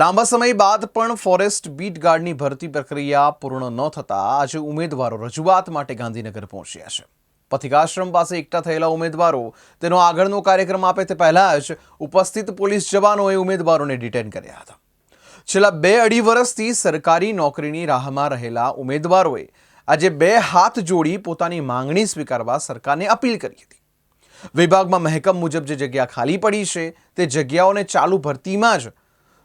લાંબા સમય બાદ પણ ફોરેસ્ટ બીટ ગાર્ડની ભરતી પ્રક્રિયા પૂર્ણ ન થતા આજે ઉમેદવારો રજૂઆત માટે ગાંધીનગર પહોંચ્યા છે. પથિકાશ્રમ પાસે એકઠા થયેલા ઉમેદવારો તેનો આગળનો કાર્યક્રમ આપે તે પહેલા જ ઉપસ્થિત પોલીસ જવાનોએ ઉમેદવારોને ડિટેન કર્યા હતા. છેલ્લા 2-2.5 વર્ષથી સરકારી નોકરીની રાહમાં રહેલા ઉમેદવારોએ આજે 2 હાથ જોડી પોતાની માંગણી સ્વીકારવા સરકારને અપીલ કરી હતી. વિભાગમાં મહેકમ મુજબ જે જગ્યા ખાલી પડી છે તે જગ્યાઓને ચાલુ ભરતીમાં જ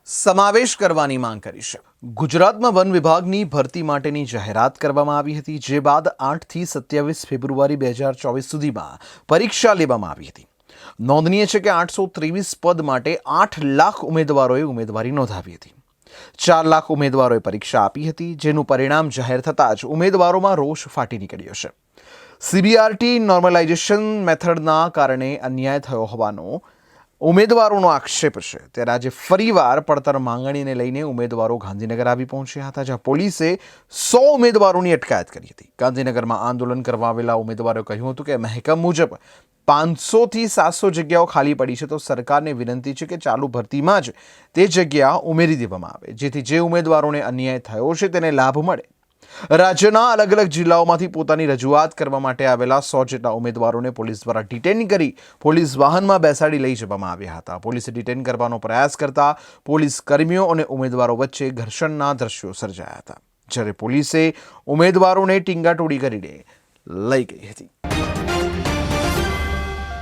સમાવેશ કરવાની માંગ કરી છે. ગુજરાતમાં વન વિભાગની ભરતી માટેની જાહેરાત કરવામાં આવી હતી, જે બાદ 8 થી 27 ફેબ્રુઆરી 2024 સુધીમાં પરીક્ષા લેવામાં આવી હતી. નોંધનીય છે કે 823 પદ માટે 8 લાખ ઉમેદવારોએ ઉમેદવારી નોંધાવી હતી. 4 લાખ ઉમેદવારોએ પરીક્ષા આપી હતી, જેનું પરિણામ જાહેર થતાં જ ઉમેદવારોમાં રોષ ફાટી નીકળ્યો છે. CBRT નોર્મલાઇઝેશન મેથડના કારણે અન્યાય થયો હોવાનો ઉમેદવારોનો આક્ષેપ છે. ત્યારે આજે ફરીવાર પડતર માંગણીને લઈને ઉમેદવારો ગાંધીનગર આવી પહોંચ્યા હતા, જ્યાં પોલીસે 100 ઉમેદવારોની અટકાયત કરી હતી. ગાંધીનગરમાં આંદોલન કરવા આવેલા ઉમેદવારોએ કહ્યું હતું કે મહેકમ મુજબ 500 થી 700 જગ્યાઓ ખાલી પડી છે, તો સરકારને વિનંતી છે કે ચાલુ ભરતીમાં જ તે જગ્યા ઉમેરી દેવામાં આવે, જેથી જે ઉમેદવારોને અન્યાય થયો છે તેને લાભ મળે. રાજ્યના અલગ અલગ જિલ્લાઓમાંથી પોતાની રજૂઆત કરવા માટે આવેલા 100 જેટલા ઉમેદવારોને પોલીસ દ્વારા ડિટેન કરી પોલીસ વાહનમાં બેસાડી લઈ જવામાં આવ્યા હતા. પોલીસે ડિટેન કરવાનો પ્રયાસ કરતા પોલીસ કર્મીઓ અને ઉમેદવારો વચ્ચે ઘર્ષણના દ્રશ્યો સર્જાયા હતા, જ્યારે પોલીસે ઉમેદવારોને ટીંગાટોળી કરીને લઈ ગઈ હતી.